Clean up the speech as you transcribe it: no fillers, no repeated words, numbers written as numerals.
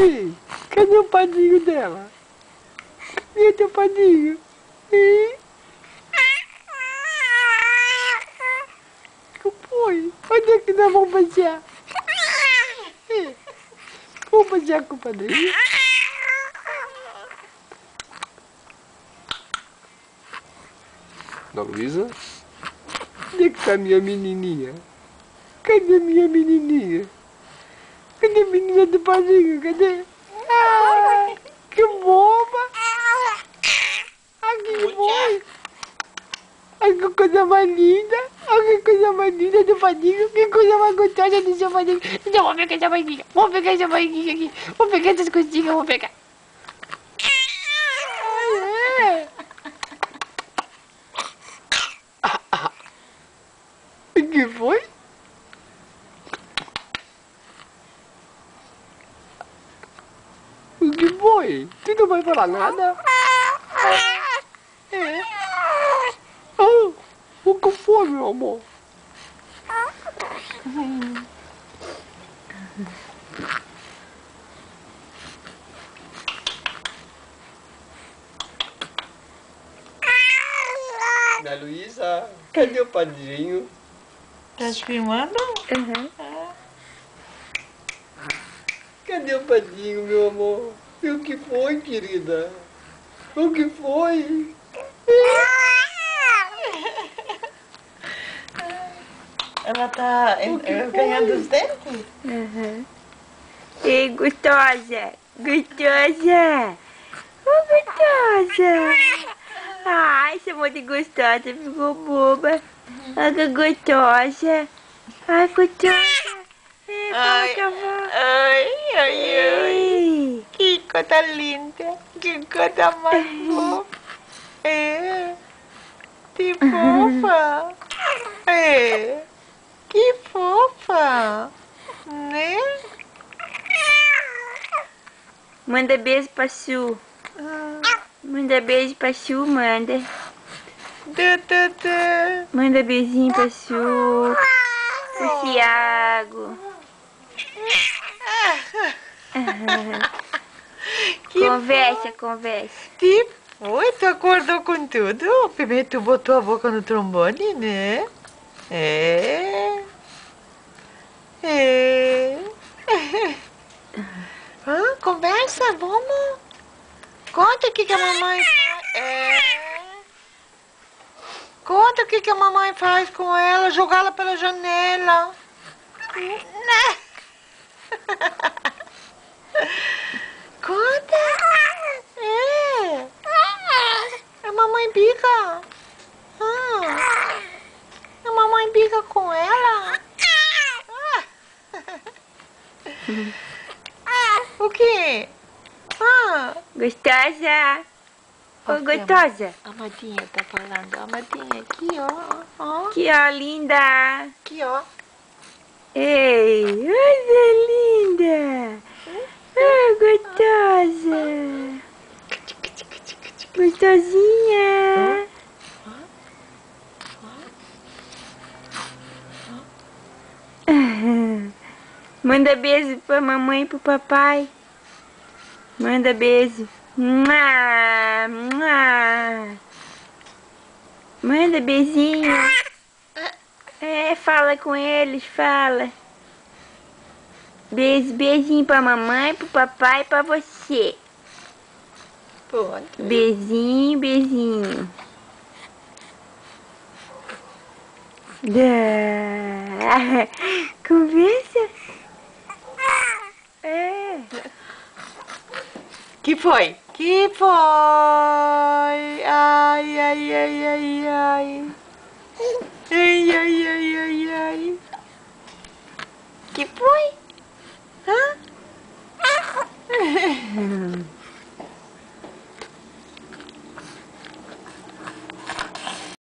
Ih, cadê o padrinho dela? Cadê teu padrinho? Ih. Que foi? Onde é que nós vamos passear? Ih. Vamos passear com o padrinho? Dona Luísa? Onde é que tá minha menininha? Cadê minha menininha? Cadê a menina do padrinho? Cadê? Ah, que boba! Ah, que foi? Ai, que coisa mais linda! Ai, que coisa mais linda do padrinho! Que coisa mais gostosa do seu padrinho! Então, vou pegar essa barriguinha! Vou pegar essa barriguinha aqui! Vou pegar essas coisinhas, vou pegar! Ai, é! O que foi? O que foi? Tu não vai falar nada? É? Oh, o que foi, meu amor? Ana Luísa, cadê o padrinho? Tá te filmando? Uhum. Cadê o padrinho, meu amor? E o que foi, querida? O que foi? Ela tá ganhando os dentes? Uhum. Ei, gostosa! Gostosa! Oh, gostosa! Ai, chamou de gostosa, ficou boba. Ai, que gostosa! Ai, gostosa! Ei, Ai, ai, ai, Ei. que coisa linda, que coisa mais fofa. É, que fofa. É, que fofa, né? Manda beijo pra Su. Manda beijo pra Su, manda. Manda beijinho pra Su. Pro Thiago. Conversa, conversa. Que foi? Tu acordou com tudo? Primeiro tu botou a boca no trombone, né? É. É. Ah, conversa, vamos. Conta o que a mamãe faz. É. Conta o que a mamãe faz com ela, jogá-la pela janela. Conta. É. A mamãe bica. A mamãe bica com ela. O quê? Gostosa. Ô, gostosa. A Amadinha tá falando. A Amadinha aqui, ó. Que ó, linda. Aqui, ó. Ei, olha linda. Ah, gostosa. Gostosinha. Manda beijo pra mamãe e pro papai. Manda beijo. Mua, mua. Manda beijinho. É, fala com eles, fala. Beijo, beijinho pra mamãe, pro papai e pra você. Pronto. Beijinho, beijinho. Conversa. É. Que foi? Que foi? Ai, ai, ai, ai, ai. Ai, ai, ai, ai, ai. Que foi?